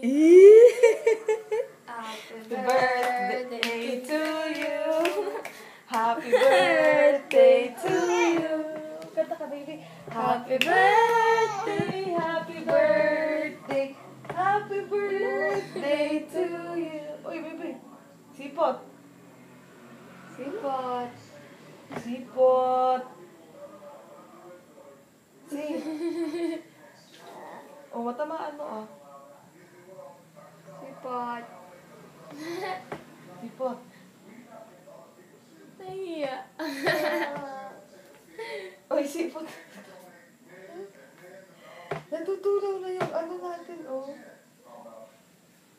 Happy birthday to you. Happy birthday to you. Kanta ka, baby. Happy birthday, happy birthday, happy birthday to you. Uy, baby. Sipot. Sipot. Sipot. Sing. Oh, matamaan mo, ah. Sipot. Sipot. Nahiya. Uy, sipot. Natutulaw na yung ano natin, oh.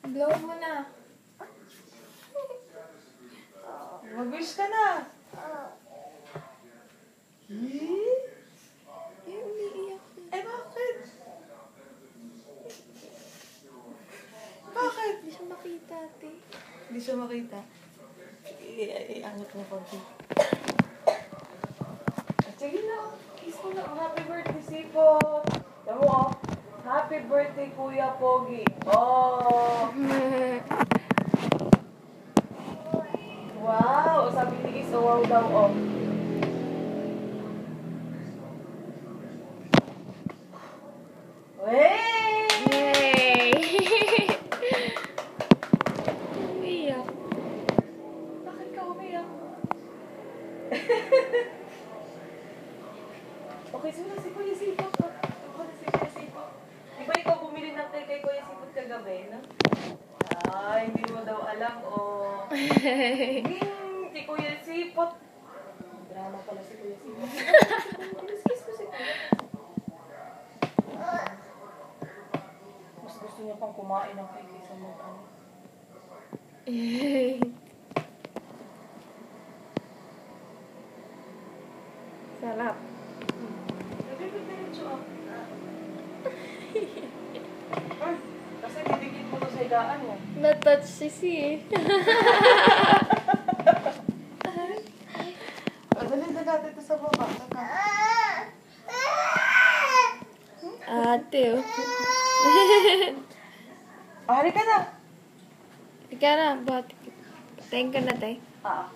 Blow mo na. Mag-wish ka na. Umiiyak. Eh, bakit? Bakit? Hindi siya makita, ate. Hindi siya makita. Iangat mo konti. Sige na. Kiss mo na. Happy birthday, Sipot. Tama mo, oh. Happy birthday, Kuya Pogi. Oh. Wow. Sabi ni Is, oh, wow daw, oh. Wey! Yay! Umiiyak. Bakit ka umiyak? Okay, sino si Kuya Sipot? Si Kuya Sipot. Di ba ikaw bumili ng cake kay Kuya Sipot kagabi, no? Ay, hindi mo daw alam, oh. Si Kuya Sipot. Drama pala si Kuya Sipot. Kiss ko si Kuya. Mas gusto niya pang kumain ng cake kaysa mag-ano. Sarap. Nagpipitiritso ako. Kasi didikit mo to sa higaan mo. Na-touch si. Dali na natin ito sa baba. Ate, oh. Hari ka na. Ikaw na, ba't? Patayin ka na, tay. Ah.